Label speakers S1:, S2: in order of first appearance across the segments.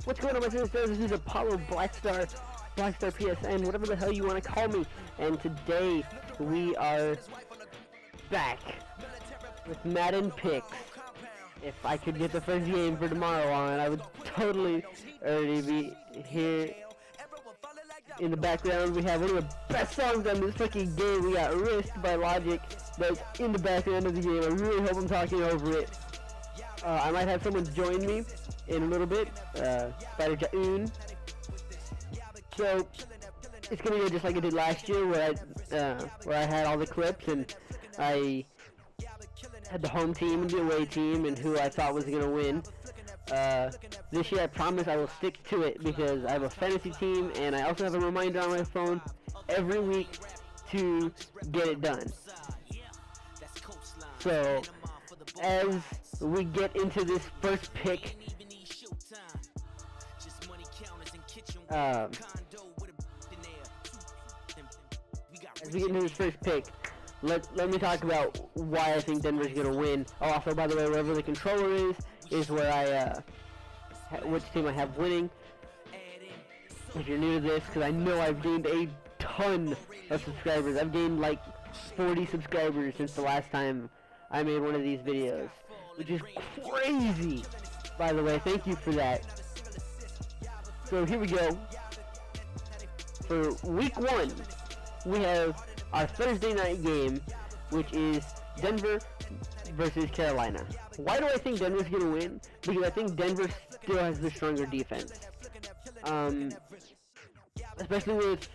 S1: What's going on, my sisters? This is Apollo Blackstar PSN, whatever the hell you want to call me. And today we are back with Madden picks. If I could get the first game for tomorrow on, I would totally already be here. In the background, we have one of the best songs on this fucking game. We got Wrist by Logic that's in the background of the game. I really hope I'm talking over it. I might have someone join me in a little bit, Spider Jaun. So it's gonna go just like I did last year, where I had all the clips and I had the home team and the away team and who I thought was gonna win. This year I promise I will stick to it because I have a fantasy team and I also have a reminder on my phone every week to get it done. So as we get into this first pick, let me talk about why I think Denver's gonna win. Oh, also, by the way, wherever the controller is where I which team I have winning. If you're new to this, because I know I've gained a ton of subscribers. I've gained like 40 subscribers since the last time I made one of these videos, which is crazy. By the way, thank you for that. So here we go. For week 1, we have our Thursday night game, which is Denver versus Carolina. Why do I think Denver's gonna win? Because I think Denver still has the stronger defense. Especially with,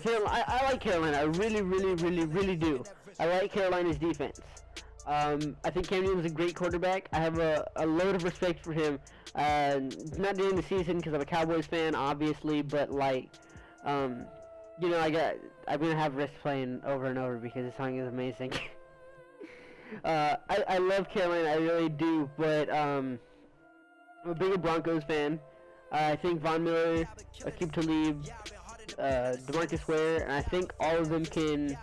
S1: Carolina. I like Carolina. I really do. I like Carolina's defense. I think Cam Newton's a great quarterback. I have a load of respect for him. Not during the season because I'm a Cowboys fan, obviously, but like, I'm gonna have Risk playing over and over because the song is amazing. I love Carolina, I really do, but I'm a bigger Broncos fan. I think Von Miller, Aqib Talib, DeMarcus Ware, and I think all of them can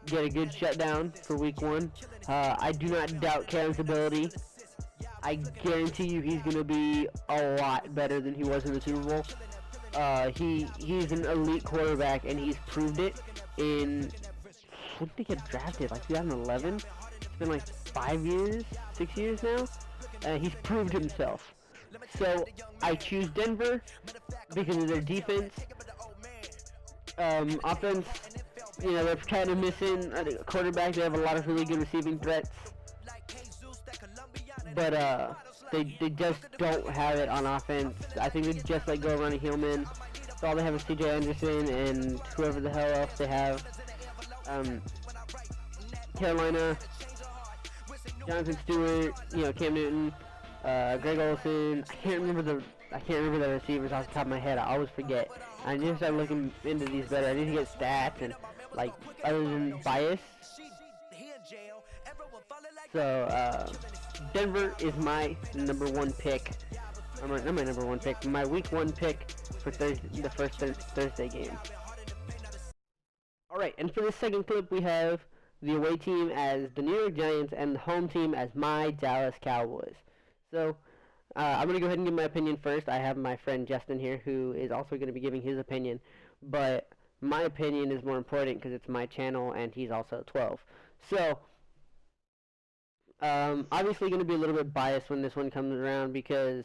S1: get a good shutdown for week 1. I do not doubt Cam's ability. I guarantee you he's going to be a lot better than he was in the Super Bowl. He's an elite quarterback, and he's proved it in, when did he get drafted? Like 2011? It's been like 5 years, 6 years now. He's proved himself. So I choose Denver because of their defense. Offense, they're kind of missing a quarterback. They have a lot of really good receiving threats, but they just don't have it on offense. I think they just like go Ronnie Hillman. So all they have is CJ Anderson and whoever the hell else they have. Carolina, Jonathan Stewart, Cam Newton, Greg Olsen. I can't remember the receivers off the top of my head. I always forget. I need to start looking into these better. I need to get stats and like other than bias. So Denver is my number 1 pick. Not my number 1 pick. My week 1 pick for the first Thursday game. All right, and for the second clip, we have the away team as the New York Giants and the home team as my Dallas Cowboys. So I'm going to go ahead and give my opinion first. I have my friend Justin here who is also going to be giving his opinion, but my opinion is more important because it's my channel and he's also 12. So obviously going to be a little bit biased when this one comes around because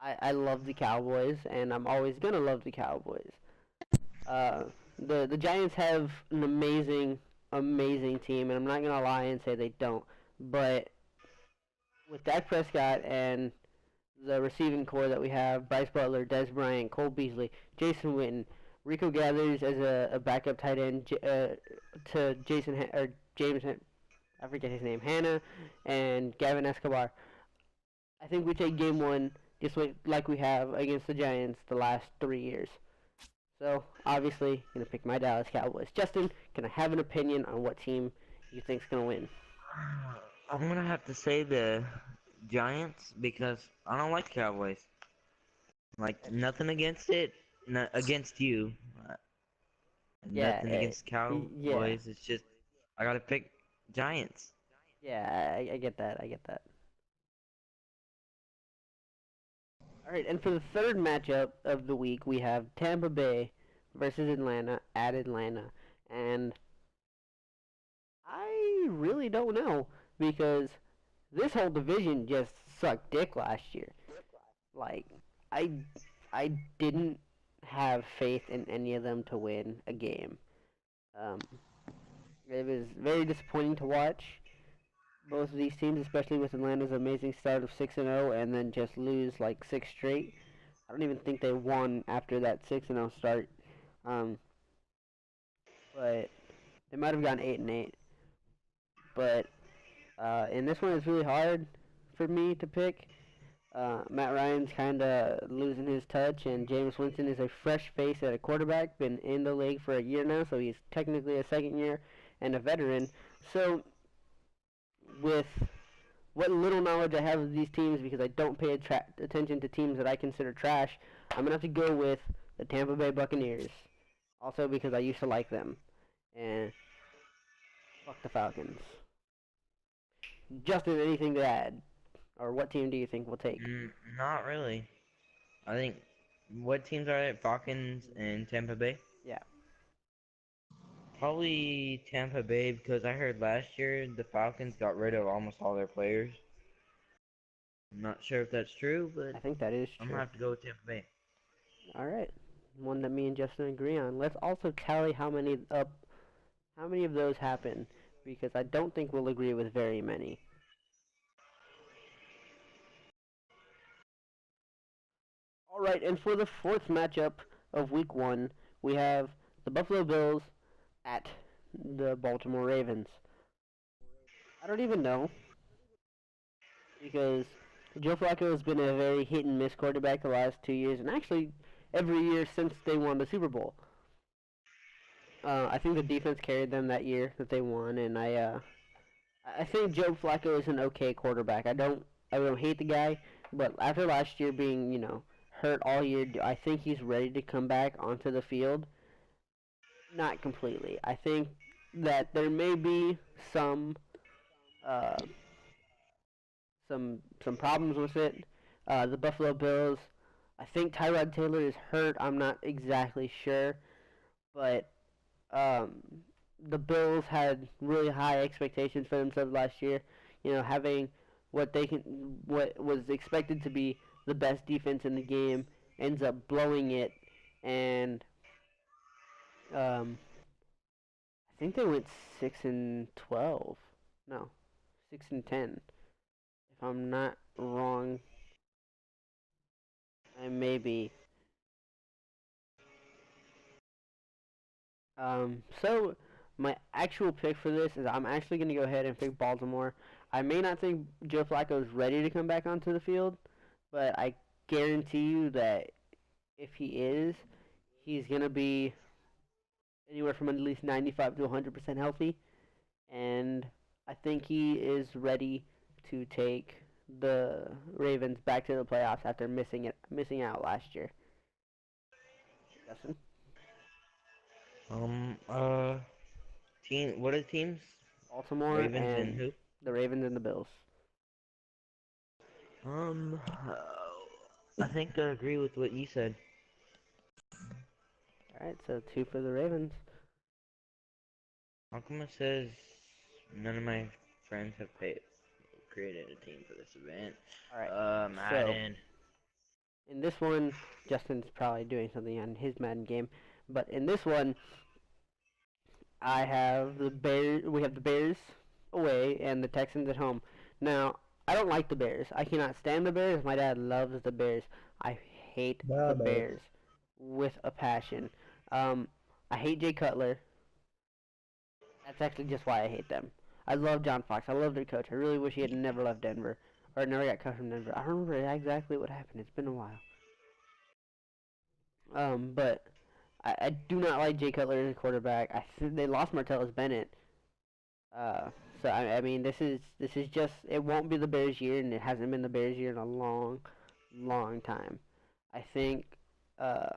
S1: I love the Cowboys and I'm always going to love the Cowboys. The Giants have an amazing team, and I'm not going to lie and say they don't, but with Dak Prescott and the receiving core that we have, Bryce Butler, Des Bryant, Cole Beasley, Jason Witten, Rico Gathers as a backup tight end to James, I forget his name, Hannah, and Gavin Escobar. I think we take game 1 just like we have against the Giants the last 3 years. So, obviously, going to pick my Dallas Cowboys. Justin, can I have an opinion on what team you think's going to win?
S2: I'm going to have to say the Giants because I don't like the Cowboys. Like, nothing against it, against you. Nothing against Cowboys.
S1: Yeah.
S2: It's just, I got to pick Giants.
S1: Yeah, I get that. All right, and for the third matchup of the week, we have Tampa Bay versus Atlanta at Atlanta, and I really don't know because this whole division just sucked dick last year. Like, I I didn't have faith in any of them to win a game. Um, it was very disappointing to watch both of these teams, especially with Atlanta's amazing start of 6-0 and then just lose like six straight. I don't even think they won after that 6-0 start. Um, but they might have gone 8-8. But in this one, it's really hard for me to pick. Matt Ryan's kind of losing his touch, and Jameis Winston is a fresh face at a quarterback, been in the league for a year now, so he's technically a second year and a veteran. So, with what little knowledge I have of these teams, because I don't pay attention to teams that I consider trash, I'm going to have to go with the Tampa Bay Buccaneers. Also, because I used to like them. And fuck the Falcons. Justin, anything to add? Or what team do you think will take?
S2: Not really. I think, what teams are it? Falcons and Tampa Bay?
S1: Yeah.
S2: Probably Tampa Bay, because I heard last year the Falcons got rid of almost all their players. I'm not sure if that's true, but
S1: I think that is
S2: I'm
S1: true.
S2: gonna have to go with Tampa Bay.
S1: Alright. One that me and Justin agree on. Let's also tally how many of those happen, because I don't think we'll agree with very many. Alright, and for the fourth matchup of week 1, we have the Buffalo Bills at the Baltimore Ravens. I don't even know, because Joe Flacco has been a very hit and miss quarterback the last 2 years, and actually every year since they won the Super Bowl. I think the defense carried them that year that they won, and I think Joe Flacco is an okay quarterback. I don't hate the guy, but after last year being hurt all year, I think he's ready to come back onto the field. Not completely. I think that there may be uh, some problems with it. The Buffalo Bills. I think Tyrod Taylor is hurt. I'm not exactly sure, but um, the Bills had really high expectations for themselves last year. Having what was expected to be the best defense in the game ends up blowing it, and I think they went 6-12. No, 6-10. If I'm not wrong, I may be. So my actual pick for this is I'm actually going to go ahead and pick Baltimore. I may not think Joe Flacco is ready to come back onto the field, but I guarantee you that if he is, he's going to be anywhere from at least 95 to 100% healthy, and I think he is ready to take the Ravens back to the playoffs after missing out last year. Justin?
S2: Um, uh, what are the teams?
S1: Baltimore
S2: Ravens and
S1: and
S2: who?
S1: the Ravens and the Bills.
S2: Um, I think I agree with what you said.
S1: Alright, so 2 for the Ravens.
S2: How come it says none of my friends have created a team for this event?
S1: Alright, so
S2: Madden.
S1: in this one, Justin's probably doing something on his Madden game, but in this one, I have the Bears. We have the Bears away and the Texans at home. Now, I don't like the Bears. I cannot stand the Bears. My dad loves the Bears. I hate the Bears with a passion. Um, I hate Jay Cutler. That's actually just why I hate them. I love John Fox. I love their coach. I really wish he had never left Denver or never got cut from Denver. I don't remember exactly what happened. It's been a while. But I do not like Jay Cutler as a quarterback. They lost Martellus Bennett. Uh, so I mean, this is just it won't be the Bears year, and it hasn't been the Bears year in a long, long time. I think uh,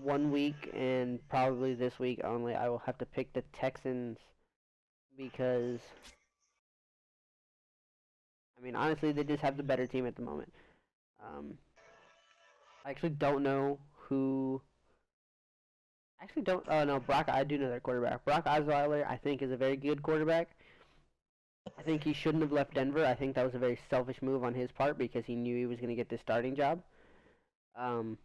S1: 1 week and probably this week only, I will have to pick the Texans because I mean honestly, they just have the better team at the moment. I actually don't know who. Actually, don't. Oh no, Brock. I do know their quarterback. Brock Osweiler, I think, is a very good quarterback. I think he shouldn't have left Denver. I think that was a very selfish move on his part because he knew he was going to get this starting job. Um,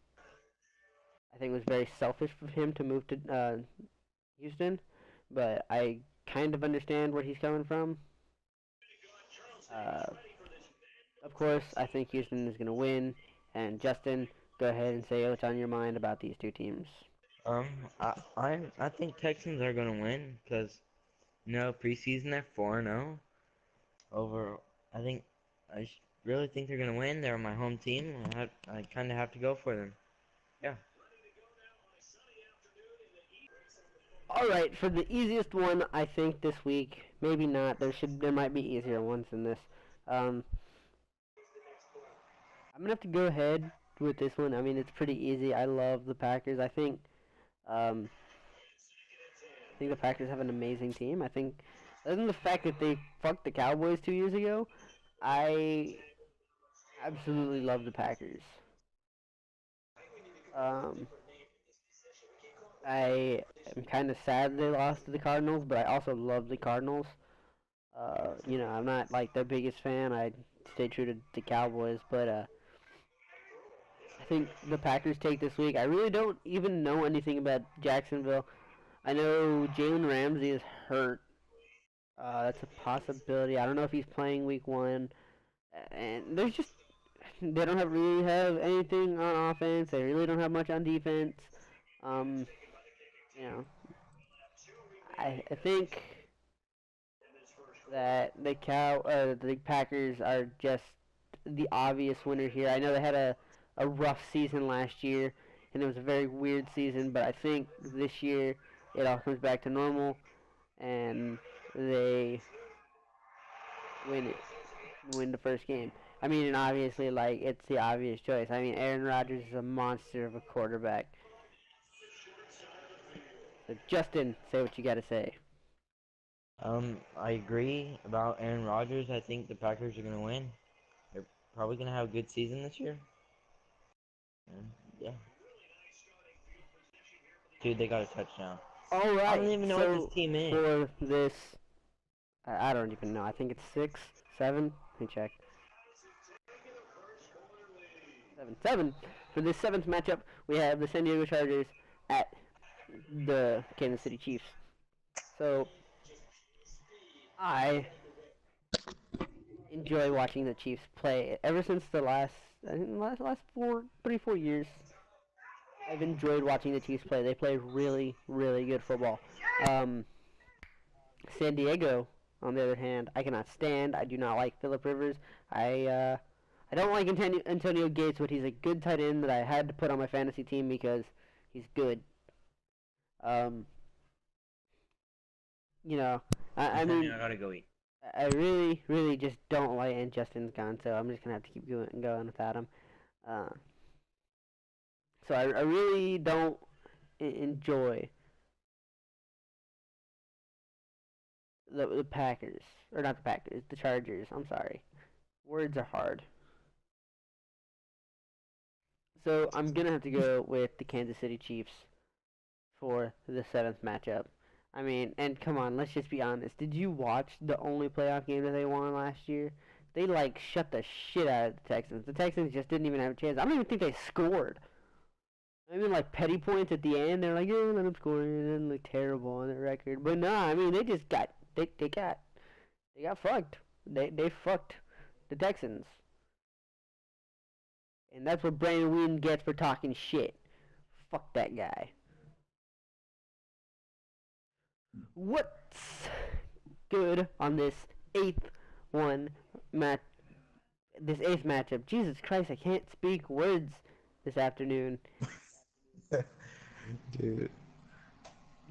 S1: I think it was very selfish of him to move to Houston, but I kind of understand where he's coming from. Uh, of course, I think Houston is going to win. And Justin, go ahead and say what's on your mind about these two teams.
S2: Um, I think Texans are gonna win because preseason they're 4-0 over. I think really think they're gonna win. They're my home team. I kind of have to go for them. Yeah.
S1: All right, for the easiest one, I think this week, maybe not. There might be easier ones than this. Um, I'm gonna have to go ahead with this one. I mean, it's pretty easy. I love the Packers. Um, I think the Packers have an amazing team. I think, other than the fact that they fucked the Cowboys 2 years ago, I absolutely love the Packers. Um, I am kind of sad they lost to the Cardinals, but I also love the Cardinals. I'm not like their biggest fan. I stay true to the Cowboys, but I think the Packers take this week. I really don't even know anything about Jacksonville. I know Jalen Ramsey is hurt. That's a possibility. I don't know if he's playing week one. And they don't really have anything on offense. They really don't have much on defense. Um, you know, I think that the Packers are just the obvious winner here. I know they had a rough season last year, and it was a very weird season, but I think this year it all comes back to normal, and they win the first game. I mean, and obviously, like, it's the obvious choice. I mean, Aaron Rodgers is a monster of a quarterback. So, Justin, say what you got to say.
S2: I agree about Aaron Rodgers. I think the Packers are gonna win. They're probably gonna have a good season this year. And yeah. Dude, they got a touchdown.
S1: All
S2: I don't
S1: right,
S2: even know what this
S1: so
S2: team is.
S1: for this, I don't even know. I think it's 6, 7. Let me check. 7, 7. For this seventh matchup, we have the San Diego Chargers at the Kansas City Chiefs. So, I enjoy watching the Chiefs play. Ever since I think the last 4 years, I've enjoyed watching the Chiefs play. They play really, really good football. Um, San Diego, on the other hand, I cannot stand. I do not like Phillip Rivers. I don't like Antonio Gates, but he's a good tight end that I had to put on my fantasy team because he's good. Um, you know, I mean,
S2: I gotta go eat.
S1: I really, really just don't like, and Justin's gone, so I'm just gonna have to keep going without him. Uh, so I really don't enjoy the Packers, or not the Packers, the Chargers. I'm sorry, words are hard. So I'm gonna have to go with the Kansas City Chiefs for the seventh matchup. I mean, and come on, let's just be honest. Did you watch the only playoff game that they won last year? They like shut the shit out of the Texans. The Texans just didn't even have a chance. I don't even think they scored. I mean, like petty points at the end. They're like, yeah, let them score. It doesn't look terrible on their record, but nah. I mean, they just got they got fucked. They fucked the Texans, and that's what Brandon Whedon gets for talking shit. Fuck that guy. What's good on this eighth one match? This eighth matchup. Jesus Christ, I can't speak words this afternoon.
S3: Dude.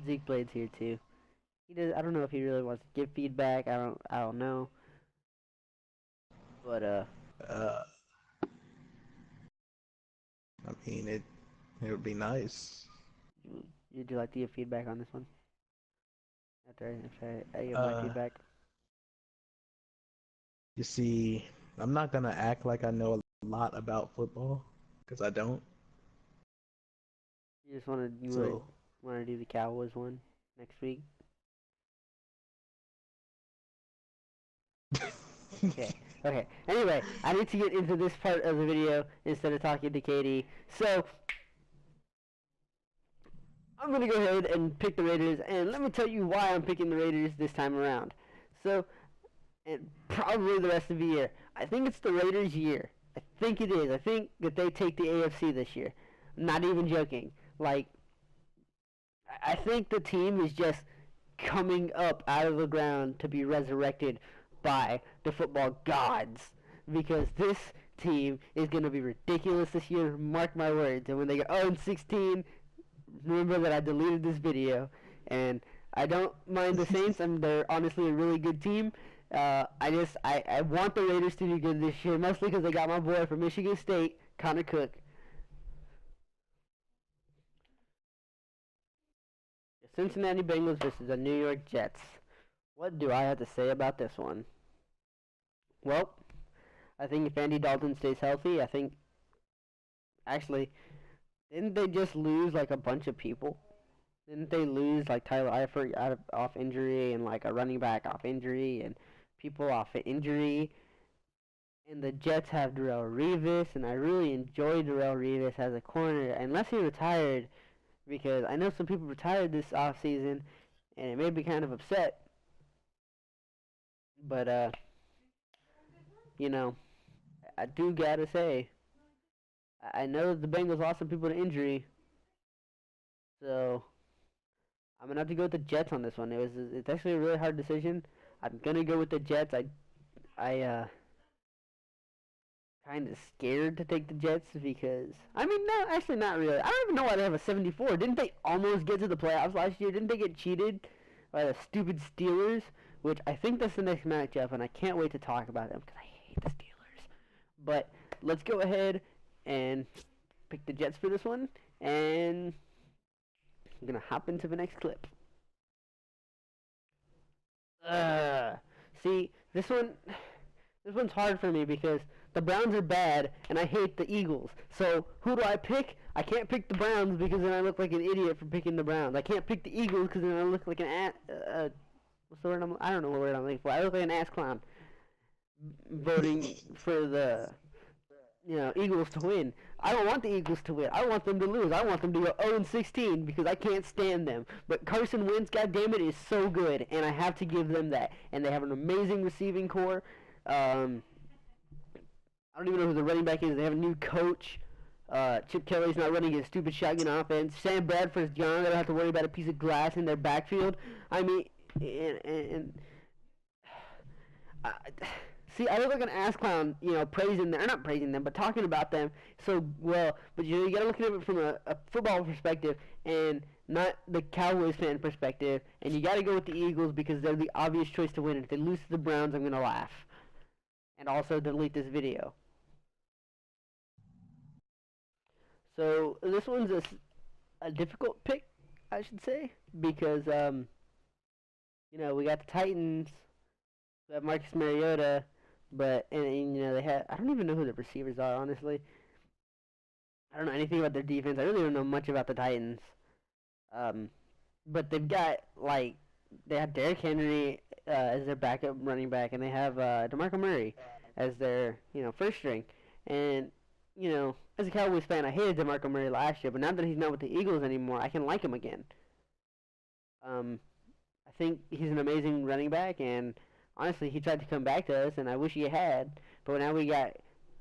S1: Zeke Blade's here too. He does. I don't know if he really wants to give feedback. I don't know. But
S3: Uh, I mean, it would be nice.
S1: would you like to give feedback on this one? After I give my
S3: Uh,
S1: feedback.
S3: you see, I'm not gonna act like I know a lot about football because I don't.
S1: You just want to
S3: So
S1: do the Cowboys one next week? Okay. Okay. Anyway, I need to get into this part of the video instead of talking to Katie. So I'm gonna go ahead and pick the Raiders, and let me tell you why I'm picking the Raiders this time around. So, and probably the rest of the year. I think it's the Raiders' year. I think it is. I think that they take the AFC this year. I'm not even joking. Like, I think the team is just coming up out of the ground to be resurrected by the football gods, because this team is going to be ridiculous this year. Mark my words. And when they get 0-16, remember that I deleted this video. And I don't mind the Saints. They're honestly a really good team. I want the Raiders to do good this year, mostly because they got my boy from Michigan State, Connor Cook. The Cincinnati Bengals versus the New York Jets. What do I have to say about this one? Well, I think if Andy Dalton stays healthy, I think... Actually, didn't they just lose like a bunch of people? Didn't they lose like Tyler Eifert off injury, and like a running back off injury, and people off injury? And the Jets have Darrelle Revis, and I really enjoy Darrelle Revis as a corner, unless he retired, because I know some people retired this offseason, and it made me kind of upset. But, you know, I do gotta say, I know that the Bengals lost some people to injury, so I'm gonna have to go with the Jets on this one. It's actually a really hard decision. I'm gonna go with the Jets. I kind of scared to take the Jets because, I mean, no, actually not really. I don't even know why they have a 74. Didn't they almost get to the playoffs last year? Didn't they get cheated by the stupid Steelers? Which I think that's the next matchup, and I can't wait to talk about them because I hate the Steelers. But let's go ahead and pick the Jets for this one, and I'm gonna hop into the next clip. See, this one's hard for me because the Browns are bad, and I hate the Eagles. So who do I pick? I can't pick the Browns because then I look like an idiot for picking the Browns. I can't pick the Eagles because then I look like an ass. What's the word? I don't know what word I'm looking for. I look like an ass clown voting for the Eagles to win. I don't want the Eagles to win. I want them to lose. I want them to go 0-16 because I can't stand them. But Carson Wentz, goddammit, is so good, and I have to give them that. And they have an amazing receiving core. I don't even know who the running back is. They have a new coach. Chip Kelly's not running his stupid shotgun offense. Sam Bradford's young. They don't have to worry about a piece of glass in their backfield. I mean, see, I look like an ass clown, praising them, or not praising them, but talking about them so well. But you gotta look at it from a football perspective and not the Cowboys fan perspective. And you gotta go with the Eagles because they're the obvious choice to win. And if they lose to the Browns, I'm gonna laugh. And also delete this video. So this one's a difficult pick, I should say, because we got the Titans. We have Marcus Mariota, but and they have, I don't even know who the receivers are, honestly. I don't know anything about their defense. I really don't know much about the Titans. But they've got they have Derrick Henry as their backup running back, and they have DeMarco Murray as their first string. And as a Cowboys fan, I hated DeMarco Murray last year, but now that he's not with the Eagles anymore, I can like him again. I think he's an amazing running back, and honestly, he tried to come back to us, and I wish he had. But now we got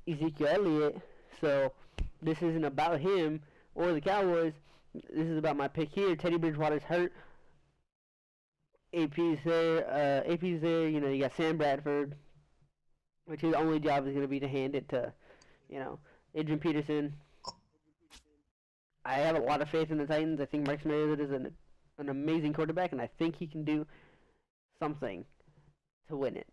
S1: Ezekiel Elliott, so this isn't about him or the Cowboys. This is about my pick here. Teddy Bridgewater's hurt. AP's there. You got Sam Bradford, which his only job is going to be to hand it to, Adrian Peterson. I have a lot of faith in the Titans. I think Marcus Mariota is an amazing quarterback, and I think he can do something to win it.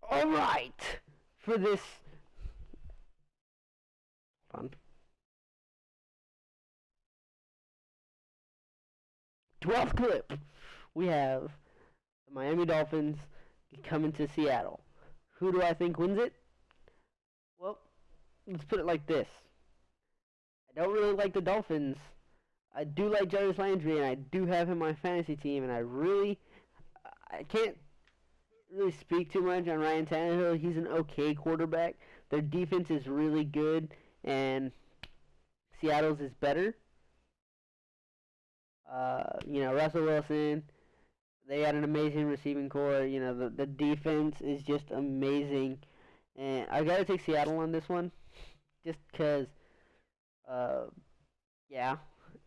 S1: All right, for this 12th clip, we have The Miami Dolphins coming to Seattle. Who do I think wins it? Well, let's put it like this. I don't really like the Dolphins. I do like Jarvis Landry, and I do have him on my fantasy team, and I can't really speak too much on Ryan Tannehill. He's an okay quarterback. Their defense is really good, and Seattle's is better. Russell Wilson, they had an amazing receiving core. The defense is just amazing. And I got to take Seattle on this one, just because, yeah.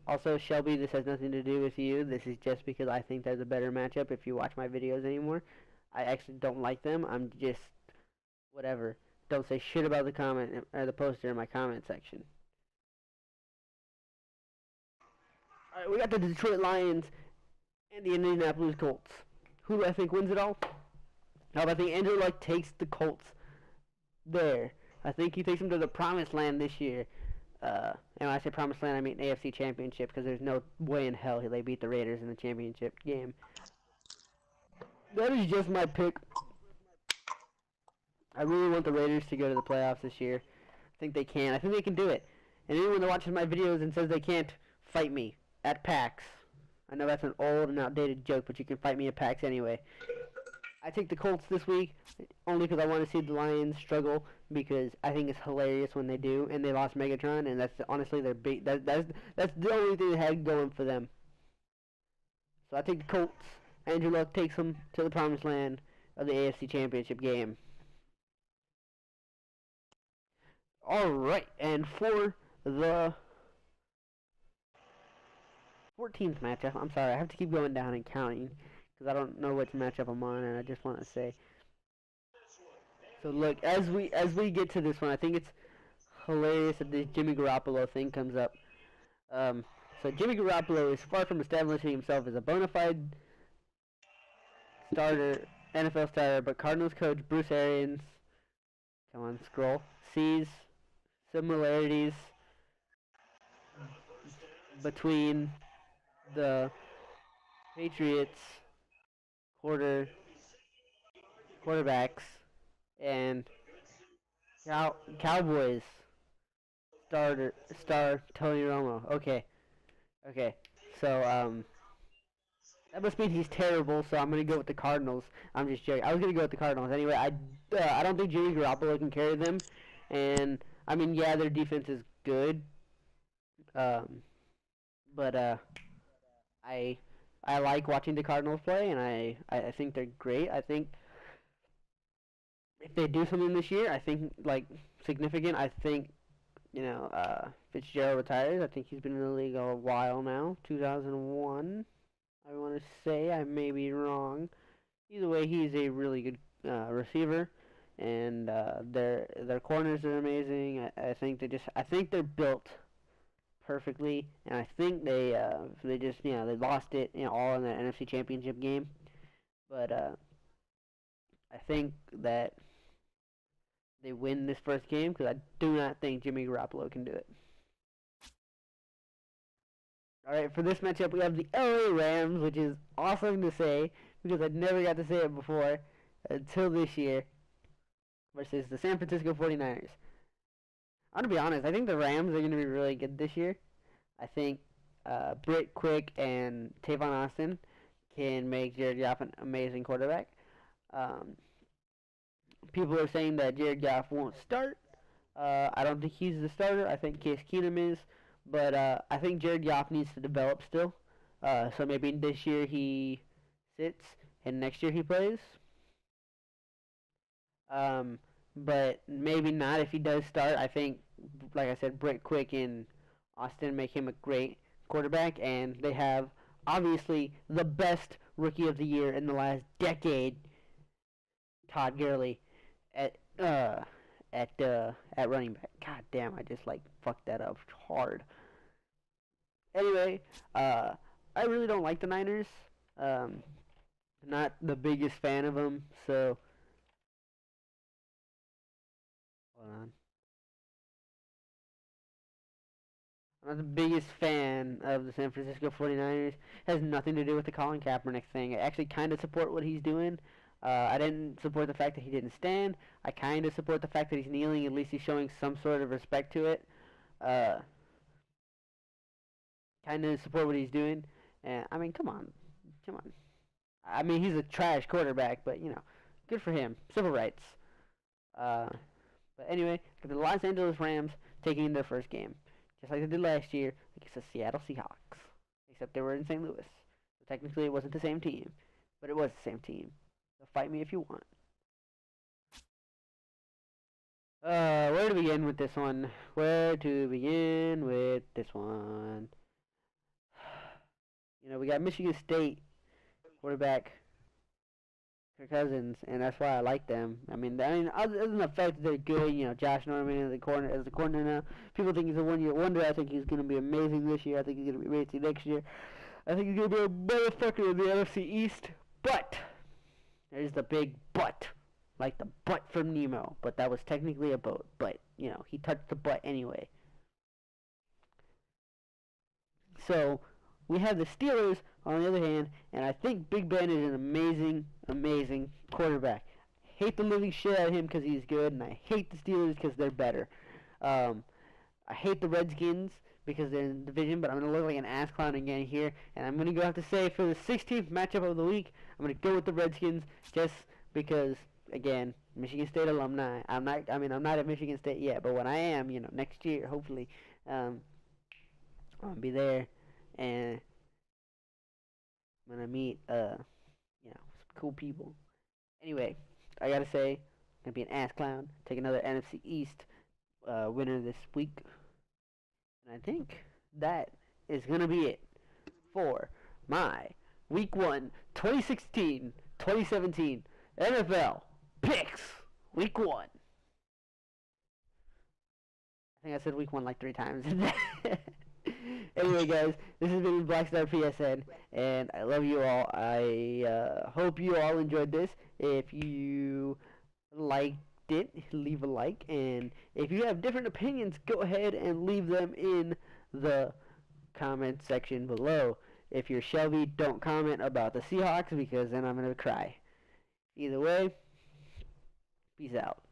S1: Also, Shelby, this has nothing to do with you. This is just because I think there's a better matchup if you watch my videos anymore. I actually don't like them. I'm just, whatever. Don't say shit about the comment or the poster in my comment section. Alright, we got the Detroit Lions and the Indianapolis Colts. Who do I think wins it all? I think Andrew Luck takes the Colts there. I think he takes them to the promised land this year. And when I say promised land, I mean AFC Championship, because there's no way in hell they beat the Raiders in the championship game. That is just my pick. I really want the Raiders to go to the playoffs this year. I think they can. I think they can do it. And anyone that watches my videos and says they can't, fight me at PAX. I know that's an old and outdated joke, but you can fight me at PAX anyway. I take the Colts this week only because I want to see the Lions struggle, because I think it's hilarious when they do, and they lost Megatron, and that's honestly their big. That's the only thing they had going for them. So I take the Colts. Andrew Luck takes them to the promised land of the AFC Championship game. Alright, and for the 14th matchup, I'm sorry, I have to keep going down and counting, because I don't know which matchup I'm on, and I just want to say. So look, as we get to this one, I think it's hilarious that this Jimmy Garoppolo thing comes up. So Jimmy Garoppolo is far from establishing himself as a bona fide starter, NFL starter, but Cardinals coach Bruce Arians, come on, scroll, sees similarities between the Patriots quarterbacks and Cowboys star Tony Romo. Okay. So that must mean he's terrible. So I'm gonna go with the Cardinals. I'm just joking. I was gonna go with the Cardinals anyway. I don't think Jimmy Garoppolo can carry them, and I mean, yeah, their defense is good. But I like watching the Cardinals play, and I think they're great. I think if they do something this year, I think like significant. I think Fitzgerald retires. I think he's been in the league a while now. 2001. I want to say. I may be wrong. Either way, he's a really good receiver, and their corners are amazing. I think they're built perfectly, and I think they just they lost it all in the NFC Championship game, but I think that they win this first game, because I do not think Jimmy Garoppolo can do it. Alright, for this matchup we have the LA Rams, which is awesome to say, because I never got to say it before until this year, versus the San Francisco 49ers. I'm going to be honest, I think the Rams are going to be really good this year. I think Britt Quick and Tavon Austin can make Jared Goff an amazing quarterback. People are saying that Jared Goff won't start. I don't think he's the starter. I think Case Keenum is. But I think Jared Goff needs to develop still. So maybe this year he sits and next year he plays. But maybe not if he does start. I think, like I said, Britt Quick and Austin make him a great quarterback, and they have obviously the best rookie of the year in the last decade, Todd Gurley, at running back. God damn, I just fucked that up hard. Anyway, I really don't like the Niners. Not the biggest fan of them, so hold on. I'm not the biggest fan of the San Francisco 49ers. It has nothing to do with the Colin Kaepernick thing. I actually kind of support what he's doing. I didn't support the fact that he didn't stand. I kind of support the fact that he's kneeling. At least he's showing some sort of respect to it. Kind of support what he's doing. And I mean, come on. I mean, he's a trash quarterback, but you know, good for him. Civil rights. But anyway, the Los Angeles Rams taking their first game, just like they did last year against the Seattle Seahawks, except they were in St. Louis. So technically, it wasn't the same team, but it was the same team. So fight me if you want. Where to begin with this one? You know, we got Michigan State quarterback Kirk Cousins, and that's why I like them. I mean, other than the fact that they're good, you know, Josh Norman as the corner now. People think he's a one-year wonder. I think he's going to be amazing this year. I think he's going to be amazing next year. I think he's going to be a motherfucker in the NFC East. But there's the big but, like the butt from Nemo. But that was technically a boat. But you know, he touched the butt anyway. So we have the Steelers on the other hand, and I think Big Ben is an amazing quarterback. I hate the living shit out of him because he's good, and I hate the Steelers because they're better. I hate the Redskins because they're in the division, but I'm going to look like an ass clown again here, and I'm going to go have to say for the 16th matchup of the week, I'm going to go with the Redskins just because, again, Michigan State alumni. I'm not at Michigan State yet, but when I am, you know, next year, hopefully, I'll be there, and I'm gonna meet, you know, some cool people. Anyway, I gotta say, I'm gonna be an ass clown. Take another NFC East winner this week, and I think that is gonna be it for my Week 1, 2016-2017 NFL picks. Week 1. I think I said Week 1 like 3 times. Anyway, guys, this has been Blackstar PSN, and I love you all. I hope you all enjoyed this. If you liked it, leave a like, and if you have different opinions, go ahead and leave them in the comment section below. If you're Shelby, don't comment about the Seahawks, because then I'm going to cry. Either way, peace out.